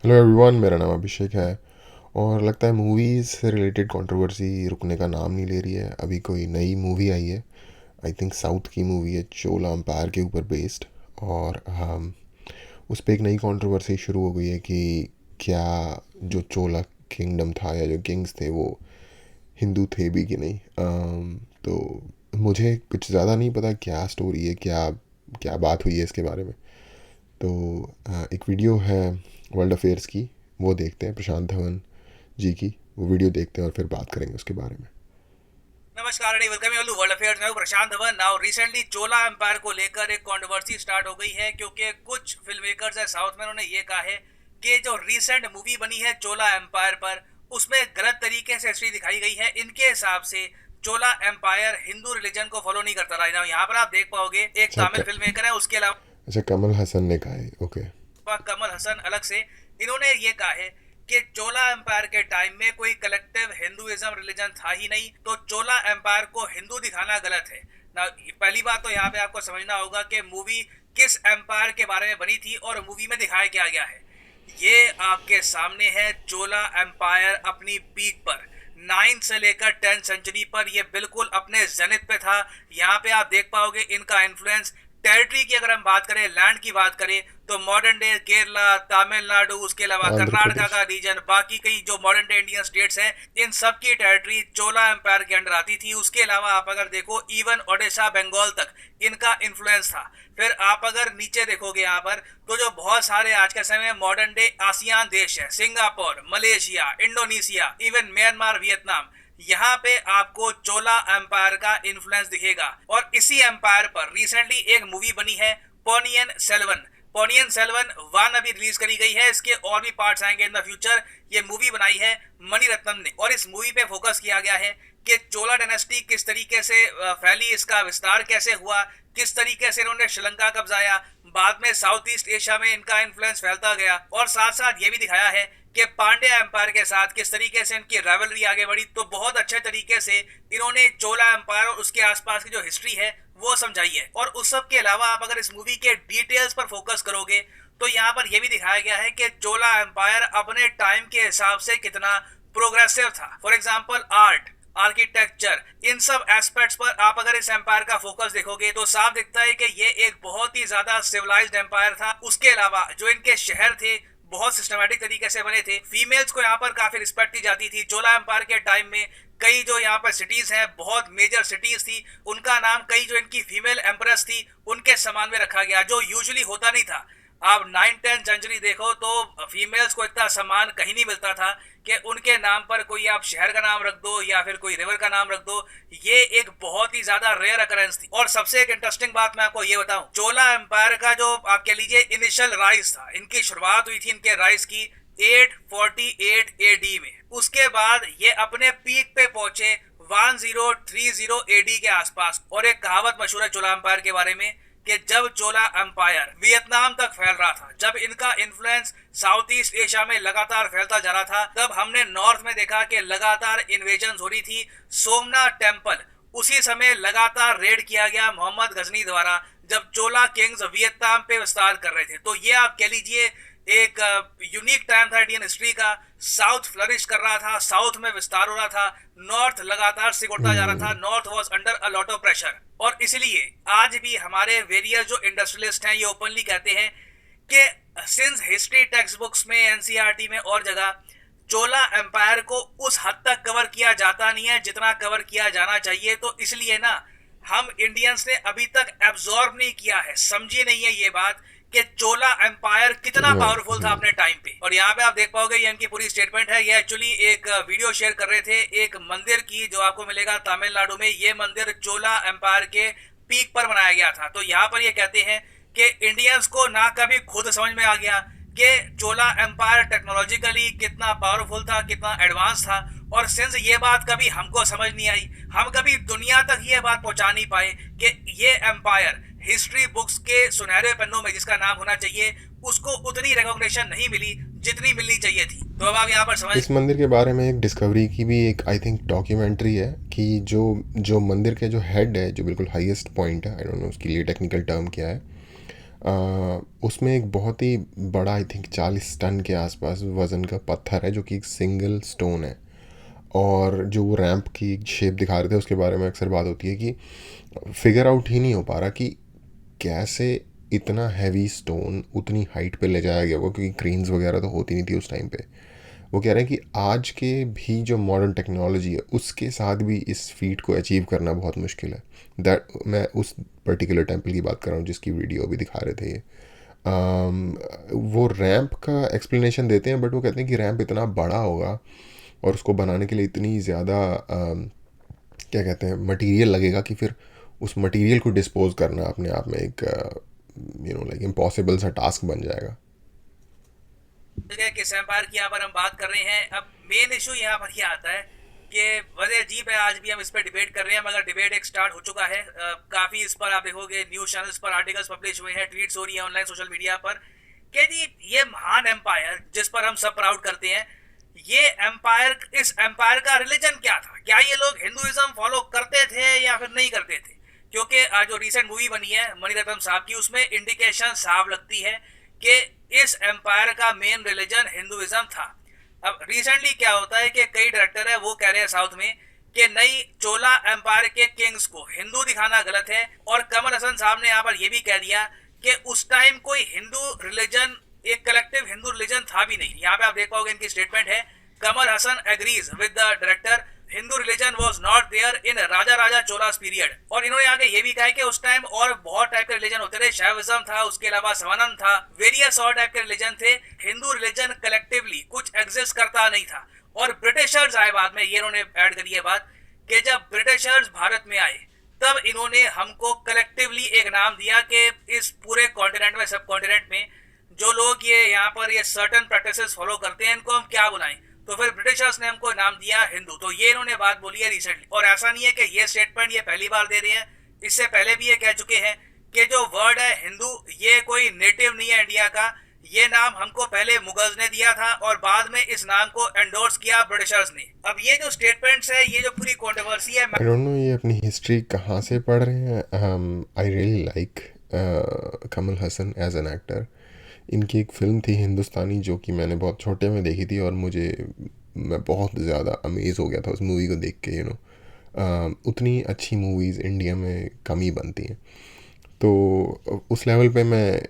Hello everyone, मेरा नाम अभिषेक है। और लगता है मूवीज़ से रिलेटेड कंट्रोवर्सी रुकने का नाम नहीं ले रही है। अभी कोई नई मूवी आई है, आई थिंक साउथ की मूवी है, चोला एम्पायर के ऊपर बेस्ड। और उस पर एक नई कंट्रोवर्सी शुरू हो गई है कि क्या जो चोला किंगडम था या जो किंग्स थे वो हिंदू थे भी कि नहीं। तो मुझे कुछ ज़्यादा नहीं पता क्या स्टोरी है, क्या क्या बात हुई है इसके बारे में। तो एक वीडियो है वर्ल्ड अफेयर्स की, वो देखते हैं, प्रशांत धवन जी की। वो वीडियो देखते हैं और फिर बात करेंगे उसके बारे में। नमस्कार and welcome you world affairs में प्रशांत धवन। नाउ रिसेंटली चोला एम्पायर को लेकर एक कंट्रोवर्सी स्टार्ट हो गई है क्योंकि कुछ फिल्म मेकर्स है साउथ में, उन्होंने ये कहा है कि जो रिसेंट मूवी बनी है चोला एम्पायर पर, उसमें गलत तरीके से हिस्ट्री दिखाई गई है। इनके हिसाब से चोला एम्पायर हिंदू रिलीजन को फॉलो नहीं करता था। यहाँ पर आप देख पाओगे एक अच्छा तमिल फिल्म मेकर है, उसके अलावा अच्छा, कमल हसन ने कहा है, ओके। कमल हसन अलग से। इन्होंने ये कहा है कि चोला एम्पायर के टाइम में कोई कलेक्टिव हिंदुइज्म रिलीजन था ही नहीं, तो चोला एम्पायर को हिंदू दिखाना गलत है ना। पहली बात तो यहाँ पे आपको समझना होगा कि मूवी किस एम्पायर के बारे में बनी थी और मूवी में दिखाया क्या गया है। ये आपके सामने है चोला एम्पायर अपनी पीक पर, 9 से लेकर 10 सेंचुरी पर ये बिल्कुल अपने जेनिथ पे था। यहाँ पे आप देख पाओगे इनका इन्फ्लुएंस। टेरिटरी की अगर हम बात करें, लैंड की बात करें, तो मॉडर्न डे केरला, तमिलनाडु, उसके अलावा आंध्र कर्नाटका प्रदेश। का रीजन, बाकी कई जो मॉडर्न डे इंडियन स्टेट्स हैं, इन सब की टेरिटरी चोला एम्पायर के अंडर आती थी। उसके अलावा आप अगर देखो इवन ओडिशा बंगाल तक इनका इन्फ्लुएंस था। फिर आप अगर नीचे देखोगे यहाँ पर, तो जो बहुत सारे आज के समय में मॉडर्न डे आसियान देश है, Singapore, Malaysia, Indonesia, even Myanmar, Vietnam, यहाँ पे आपको चोला एम्पायर का इन्फ्लुएंस दिखेगा। और इसी एम्पायर पर रिसेंटली एक मूवी बनी है पोनियन सेल्वन। पोनियन सेल्वन 1 अभी रिलीज करी गई है, इसके और भी पार्ट्स आएंगे इन द फ्यूचर। ये मूवी बनाई है मणिरत्नम ने और इस मूवी पे फोकस किया गया है कि चोला डायनेस्टी किस तरीके से फैली, इसका विस्तार कैसे हुआ, किस तरीके से इन्होंने श्रीलंका कब्जाया, बाद में साउथ ईस्ट एशिया में इनका इन्फ्लुएंस फैलता गया। और साथ साथ ये भी दिखाया है कि पांड्या एम्पायर के साथ किस तरीके से इनकी राइवलरी आगे बढ़ी। तो बहुत अच्छे तरीके से इन्होंने चोला एम्पायर और उसके आसपास की जो हिस्ट्री है वो समझाई है। और उस सब के अलावा आप अगर इस मूवी के डिटेल्स पर फोकस करोगे, तो यहाँ पर यह भी दिखाया गया है कि चोला एम्पायर अपने टाइम के हिसाब से कितना प्रोग्रेसिव था। फॉर एग्जाम्पल आर्ट, आर्किटेक्चर, इन सब एस्पेक्ट्स पर आप अगर इस एम्पायर का फोकस देखोगे तो साफ दिखता है कि ये एक बहुत ही ज्यादा सिविलाइज्ड एम्पायर था। उसके अलावा जो इनके शहर थे बहुत सिस्टमैटिक तरीके से बने थे। फीमेल्स को यहाँ पर काफी रिस्पेक्ट दी जाती थी। चोला एम्पायर के टाइम में कई जो यहाँ पर सिटीज हैं, बहुत मेजर सिटीज थी, उनका नाम कई जो इनकी फीमेल एम्प्रेस थी उनके समान में रखा गया, जो यूजुअली होता नहीं था। आप 9-10 सेंचुरी देखो तो फीमेल्स को इतना सम्मान कहीं नहीं मिलता था कि उनके नाम पर कोई आप शहर का नाम रख दो या फिर कोई रिवर का नाम रख दो। ये एक बहुत ही ज्यादा रेयर अकरेंस थी। और सबसे एक इंटरेस्टिंग बात मैं आपको ये बताऊं, चोला एम्पायर का जो आप कह लीजिए इनिशियल राइज था, इनकी शुरुआत हुई थी इनके राइज की 848 एडी में। उसके बाद ये अपने पीक पे पहुंचे 1030 एडी के आसपास। और एक कहावत मशहूर है चोला एम्पायर के बारे में कि जब चोला एम्पायर वियतनाम तक फैल रहा था, जब इनका इन्फ्लुएंस साउथ ईस्ट एशिया में लगातार फैलता जा रहा था, तब हमने नॉर्थ में देखा कि लगातार इन्वेजन हो रही थी। सोमनाथ टेम्पल उसी समय लगातार रेड किया गया मोहम्मद गजनी द्वारा, जब चोला किंग्स वियतनाम पे विस्तार कर रहे थे। तो ये आप कह लीजिए एक यूनिक टाइम था इंडियन हिस्ट्री का। साउथ फ्लरिश कर रहा था, साउथ में विस्तार हो रहा था, नॉर्थ लगातार सिकुड़ता जा रहा था, north was under a lot of pressure. और इसलिए आज भी हमारे वेरियस जो इंडस्ट्रियलिस्ट हैं ये ओपनली कहते हैं कि सिंस हिस्ट्री टेक्स्ट बुक्स में, एनसीईआरटी में और जगह, चोला एम्पायर को उस हद तक कवर किया जाता नहीं है जितना कवर किया जाना चाहिए। तो इसलिए ना हम इंडियंस ने अभी तक एब्जॉर्ब नहीं किया है, समझी नहीं है ये बात कि चोला एम्पायर कितना पावरफुल था अपने टाइम पे। और यहाँ पे आप देख पाओगे ये इनकी पूरी स्टेटमेंट है। ये एक्चुअली एक वीडियो शेयर कर रहे थे एक मंदिर की, जो आपको मिलेगा तमिलनाडु में। ये मंदिर चोला एम्पायर के पीक पर बनाया गया था। तो यहाँ पर ये कहते हैं कि इंडियंस को ना कभी खुद समझ में आ गया कि चोला एम्पायर टेक्नोलॉजिकली कितना पावरफुल था, कितना एडवांस था। और सिंस ये बात कभी हमको समझ नहीं आई, हम कभी दुनिया तक ये बात पहुंचा नहीं पाए कि ये एम्पायर हिस्ट्री बुक्स के सुनहरे पन्नों में जिसका नाम होना चाहिए, उसको उतनी रिकॉग्निशन नहीं मिली जितनी मिलनी चाहिए थी। तो अब आप यहाँ पर समझ। इस मंदिर के बारे में एक डिस्कवरी की भी एक आई थिंक डॉक्यूमेंट्री है कि जो जो मंदिर के जो हेड है, जो बिल्कुल हाईएस्ट पॉइंट है, आई डोंट नो उसके लिए टेक्निकल टर्म क्या है, उसमें एक बहुत ही बड़ा, आई थिंक 40 टन के आसपास वज़न का पत्थर है जो कि एक सिंगल स्टोन है। और जो वो रैंप की शेप दिखा रहे थे उसके बारे में अक्सर बात होती है कि फिगर आउट ही नहीं हो पा रहा कि कैसे इतना हैवी स्टोन उतनी हाइट पे ले जाया गया होगा, क्योंकि क्रेन्स वगैरह तो होती नहीं थी उस टाइम पे। वो कह रहे हैं कि आज के भी जो मॉडर्न टेक्नोलॉजी है उसके साथ भी इस फीट को अचीव करना बहुत मुश्किल है। दैट मैं उस पर्टिकुलर टेम्पल की बात कर रहा हूँ जिसकी वीडियो अभी दिखा रहे थे ये। वो रैंप का एक्सप्लेनेशन देते हैं, बट वो कहते हैं कि रैंप इतना बड़ा होगा और उसको बनाने के लिए इतनी ज़्यादा क्या कहते हैं मटेरियल लगेगा कि फिर उस मटेरियल को डिस्पोज करना अपने आप में एक लाइक इम्पॉसिबल सा टास्क बन जाएगा। किस एम्पायर की यहाँ पर हम बात कर रहे हैं। अब मेन इशू यहाँ पर क्या आता है कि वजह अजीब है, आज भी हम इस पर डिबेट कर रहे हैं, मगर डिबेट एक स्टार्ट हो चुका है। काफी इस पर आप देखोगे न्यूज चैनल्स पर आर्टिकल्स पब्लिश हुए हैं, ट्वीट्स हो रही है ऑनलाइन सोशल मीडिया पर कि जी ये महान एम्पायर जिस पर हम सब प्राउड करते हैं, ये एम्पायर, इस एम्पायर का रिलीजन क्या था? क्या ये लोग हिंदुइज्म फॉलो करते थे या फिर नहीं करते थे? क्योंकि आज जो रिसेंट मूवी बनी है मणिरत्नम साहब की, उसमें इंडिकेशन साफ लगती है कि इस एम्पायर का मेन रिलीजन हिंदुइज्म था। अब रिसेंटली क्या होता है कि कई डायरेक्टर है वो कह रहे हैं साउथ में कि नई चोला एम्पायर के किंग्स को हिंदू दिखाना गलत है, और कमल हसन साहब ने यहाँ पर यह भी कह दिया कि उस टाइम कोई हिंदू रिलीजन, एक कलेक्टिव हिंदू रिलीजन था भी नहीं। यहाँ पे आप देख पाओगे इनकी स्टेटमेंट है, Kamal Haasan agrees with the director, Hindu religion was not there in Raja Raja Cholas period. और इन्होंने आगे ये भी कहा है कि उस टाइम और बहुत टाइप के रिलीजन होते थे, शैविज्म था, उसके अलावा सवानंद था, वेरियस और टाइप के रिलीजन थे। हिंदू रिलीजन कलेक्टिवली कुछ एग्जिस्ट करता नहीं था। और ब्रिटिशर्स आए बाद में, ये इन्होंने ऐड करी है बात कि जब ब्रिटिशर्स भारत में आए तब इन्होंने हमको कलेक्टिवली एक नाम दिया कि इस पूरे कॉन्टिनेंट में, सब कॉन्टिनेंट में जो लोग ये यहाँ पर ये सर्टन प्रैक्टिसेस फॉलो करते हैं, इनको हम क्या बुलाएं? तो फिर ब्रिटिशर्स ने हमको नाम दिया हिंदू। तो ये इन्होंने बात बोली है रिसेंटली, और ऐसा नहीं है कि ये स्टेटमेंट ये पहली बार दे रहे हैं, इससे पहले भी ये कह चुके हैं कि जो वर्ड है हिंदू ये कोई नेटिव नहीं है इंडिया का, ये नाम हमको पहले मुगल्स ने दिया था और बाद में इस नाम को एंडोर्स किया ब्रिटिशर्स ने। अब ये जो स्टेटमेंट्स है, ये जो पूरी कंट्रोवर्सी है, आई डोंट नो ये अपनी हिस्ट्री कहाँ से पढ़ रहे हैं। I really like Kamal Haasan as an actor. इनकी एक फ़िल्म थी हिंदुस्तानी जो कि मैंने बहुत छोटे में देखी थी और मैं बहुत ज़्यादा अमेज़ हो गया था उस मूवी को देख के। उतनी अच्छी मूवीज़ इंडिया में कम ही बनती हैं, तो उस लेवल पे मैं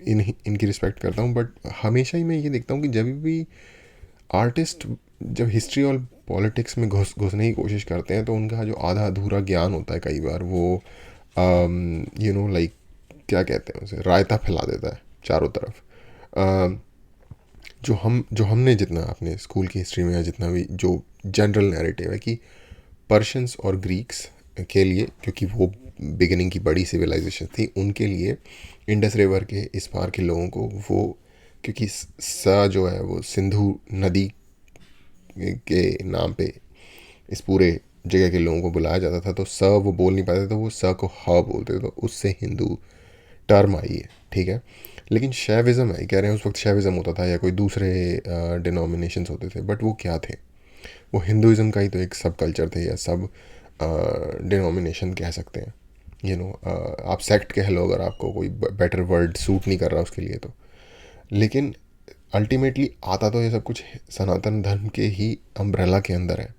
इनकी रिस्पेक्ट करता हूँ। बट हमेशा ही मैं ये देखता हूँ कि जब भी आर्टिस्ट जब हिस्ट्री और पॉलिटिक्स में घुसने की कोशिश करते हैं तो उनका जो आधा अधूरा ज्ञान होता है कई बार वो लाइक क्या कहते हैं उसे, रायता फैला देता है चारों तरफ। जो हमने जितना अपने स्कूल की हिस्ट्री में, या जितना भी जो जनरल नैरेटिव है कि पर्शियंस और ग्रीक्स के लिए, क्योंकि वो बिगिनिंग की बड़ी सिविलाइजेशन थी, उनके लिए इंडस रिवर के इस पार के लोगों को वो, क्योंकि जो है वो सिंधु नदी के नाम पे इस पूरे जगह के लोगों को बुलाया जाता था, तो वो बोल नहीं पाते तो वो को ह बोलते थे, तो उससे हिंदू टर्म आई है, ठीक है। लेकिन शैविज़म है, कह रहे हैं उस वक्त शैविज़म होता था या कोई दूसरे डिनोमिनेशंस होते थे, बट वो क्या थे? वो हिंदुज़म का ही तो एक सब कल्चर थे, या सब डिनोमिनेशन कह सकते हैं। आप सेक्ट कह लो अगर आपको कोई बेटर वर्ड सूट नहीं कर रहा उसके लिए तो। लेकिन अल्टीमेटली आता तो ये सब कुछ सनातन धर्म के ही अम्ब्रेला के अंदर है।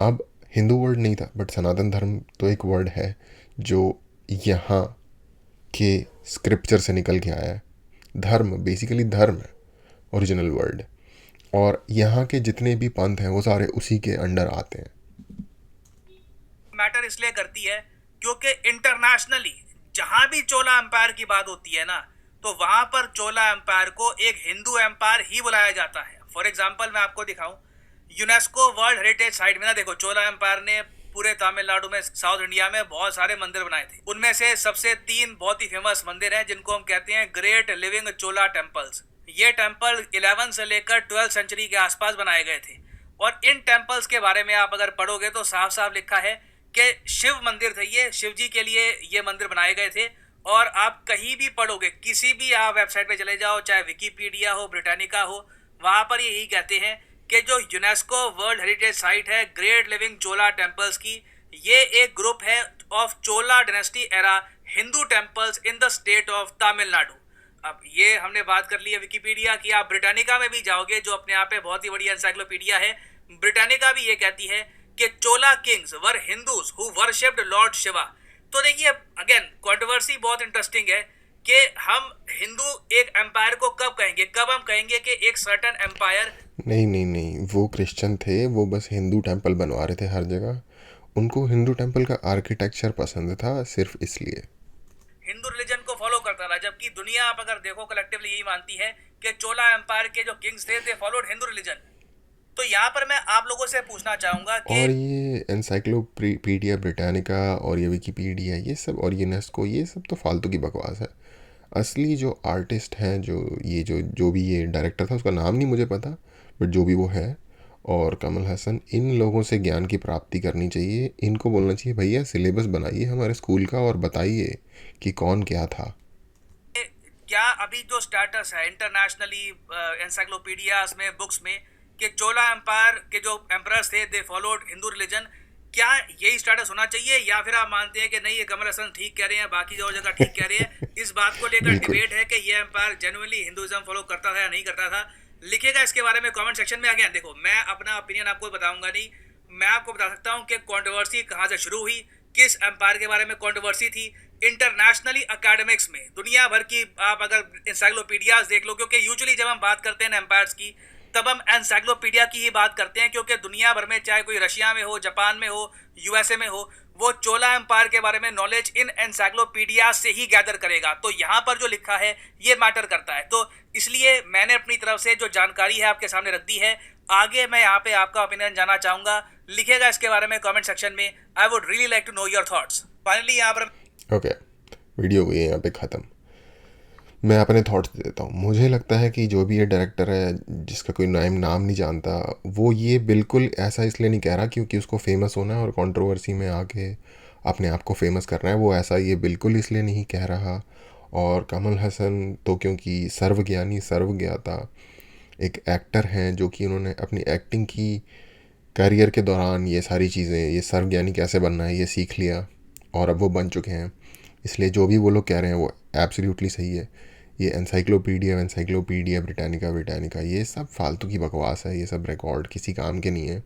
अब हिंदू वर्ड नहीं था, बट सनातन धर्म तो एक वर्ड है जो यहाँ के स्क्रिप्चर से निकल के आया है। धर्म बेसिकली धर्म है ओरिजिनल वर्ड, और यहाँ के जितने भी पंथ हैं वो सारे उसी के अंडर आते हैं। मैटर इसलिए करती है क्योंकि इंटरनेशनली जहां भी चोला एम्पायर की बात होती है ना, तो वहां पर चोला एम्पायर को एक हिंदू एम्पायर ही बुलाया जाता है। फॉर एग्जाम्पल मैं आपको दिखाऊं, यूनेस्को वर्ल्ड हेरिटेज साइट में ना, देखो चोला एम्पायर ने पूरे तमिलनाडु में, साउथ इंडिया में बहुत सारे मंदिर बनाए थे। उनमें से सबसे 3 बहुत ही फेमस मंदिर हैं जिनको हम कहते हैं ग्रेट लिविंग चोला टेम्पल्स। ये टेम्पल 11 से लेकर 12 सेंचुरी के आसपास बनाए गए थे, और इन टेम्पल्स के बारे में आप अगर पढ़ोगे तो साफ साफ लिखा है कि शिव मंदिर थे ये, शिव जी के लिए ये मंदिर बनाए गए थे। और आप कहीं भी पढ़ोगे, किसी भी आप वेबसाइट पे चले जाओ, चाहे विकीपीडिया हो, ब्रिटानिका हो, वहां पर यही कहते हैं कि जो यूनेस्को वर्ल्ड हेरिटेज साइट है ग्रेट लिविंग चोला टेम्पल्स की, ये एक ग्रुप है of Chola dynasty era Hindu temples in the state of Tamil Nadu. अब ये हमने बात कर ली है विकिपीडिया की। आप ब्रिटानिका में भी जाओगे जो अपने आप में बहुत ही बड़ी एनसाइक्लोपीडिया है, ब्रिटानिका भी ये कहती है कि Chola kings were Hindus who worshipped lord Shiva. तो देखिए अगेन कंट्रोवर्सी बहुत इंटरेस्टिंग है कि हम हिंदू एक एम्पायर को कब कहेंगे, कब हम कहेंगे कि एक सर्टेन एम्पायर। नहीं नहीं नहीं, वो क्रिश्चियन थे, वो बस हिंदू टेम्पल बनवा रहे थे हर जगह। उनको हिंदू टेम्पल का आर्किटेक्चर पसंद था सिर्फ इसलिए। हिंदू रिलीजन को फॉलो करता था, जबकि दुनिया आप अगर देखो कलेक्टिवली यही मानती है कि चोला एम्पायर के जो किंग्स थे दे फॉलोड हिंदू रिलीजन। तो यहाँ पर मैं आप लोगों से पूछना चाहूंगा कि और ये एनसाइक्लोपीडिया ब्रिटानिका और ये विकिपीडिया ये सब और यूनेस्को ये सब तो फालतू की बकवास है। असली जो आर्टिस्ट हैं, जो भी ये डायरेक्टर था, उसका नाम नहीं मुझे पता, बट जो भी वो है, और कमल हसन, इन लोगों से ज्ञान की प्राप्ति करनी चाहिए। इनको बोलना चाहिए भैया सिलेबस बनाइए हमारे स्कूल का और बताइए कि कौन क्या था। क्या अभी जो स्टेटस है इंटरनेशनली एनसाइक्लोपीडियाज में, बुक्स में, कि चोला एम्पायर के जो एम्परर्स थे दे फॉलोड हिंदू रिलीजन, क्या यही स्टेटस होना चाहिए, या फिर आप मानते हैं कि नहीं ये कमल हसन ठीक कह रहे हैं, बाकी जो जगह ठीक कह रहे हैं? इस बात को लेकर बिल्कुल। डिबेट है कि ये एम्पायर जेन्युइनली हिंदुइज्म फॉलो करता था या नहीं करता था। लिखेगा इसके बारे में कमेंट सेक्शन में। आगे देखो मैं अपना ओपिनियन आपको बताऊंगा नहीं, मैं आपको बता सकता हूं कि कंट्रोवर्सी कहां से शुरू हुई, किस एम्पायर के बारे में कंट्रोवर्सी थी। इंटरनेशनली एकेडमिक्स में दुनिया भर की आप अगर इंसाइक्लोपीडियाज देख लो, क्योंकि यूजुअली जब हम बात करते हैं एम्पायर्स की तब हम एनसाइक्लोपीडिया की ही बात करते हैं, क्योंकि दुनिया भर में चाहे कोई रशिया में हो, जापान में हो, यूएसए में हो, वो चोला एम्पायर के बारे में नॉलेज इन एनसाइक्लोपीडिया से ही गैदर करेगा। तो यहाँ पर जो लिखा है ये मैटर करता है। तो इसलिए मैंने अपनी तरफ से जो जानकारी है आपके सामने रख दी है। आगे मैं यहाँ पे आपका ओपिनियन जानना चाहूंगा, लिखेगा इसके बारे में कमेंट सेक्शन में। I would really like to know your thoughts. Finally यहाँ पर ओके, वीडियो हुई है यहाँ पे ख़त्म। मैं अपने थॉट्स देता हूँ। मुझे लगता है कि जो भी ये डायरेक्टर है जिसका कोई नाम नहीं जानता, वो ये बिल्कुल ऐसा इसलिए नहीं कह रहा क्योंकि उसको फेमस होना है और कंट्रोवर्सी में आके अपने आप को फेमस करना है। वो ऐसा ये बिल्कुल इसलिए नहीं कह रहा। और कमल हसन तो क्योंकि सर्वज्ञानी सर्वज्ञाता एक एक्टर हैं, जो कि उन्होंने अपनी एक्टिंग की करियर के दौरान ये सारी चीज़ें, ये सर्वज्ञानी कैसे बनना है ये सीख लिया और अब वो बन चुके हैं। इसलिए जो भी वो लोग कह रहे हैं वो एब्सोल्युटली सही है। ये एनसाइक्लोपीडिया ब्रिटानिका ये सब फालतू की बकवास है, ये सब रिकॉर्ड किसी काम के नहीं है।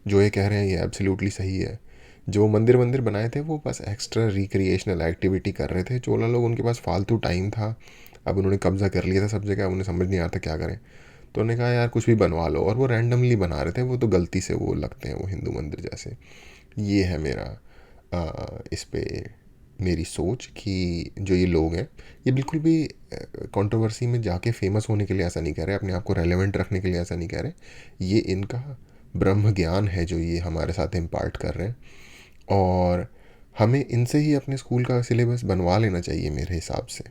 जो ये कह रहे हैं ये एब्सोल्युटली सही है। जो मंदिर बनाए थे वो बस एक्स्ट्रा रिक्रिएशनल एक्टिविटी कर रहे थे। चोला लोग, उनके पास फालतू टाइम था, अब उन्होंने कब्जा कर लिया था सब जगह, उन्हें समझ नहीं आता क्या करें, तो उन्होंने कहा यार कुछ भी बनवा लो, और वो रैंडमली बना रहे थे। वो तो गलती से वो लगते हैं वो हिंदू मंदिर जैसे। ये है मेरा इस पे मेरी सोच कि जो ये लोग हैं ये बिल्कुल भी कंट्रोवर्सी में जाके फेमस होने के लिए ऐसा नहीं कह रहे, अपने आप को रेलेवेंट रखने के लिए ऐसा नहीं कह रहे। ये इनका ब्रह्म ज्ञान है जो ये हमारे साथ इम्पार्ट कर रहे हैं, और हमें इनसे ही अपने स्कूल का सिलेबस बनवा लेना चाहिए मेरे हिसाब से।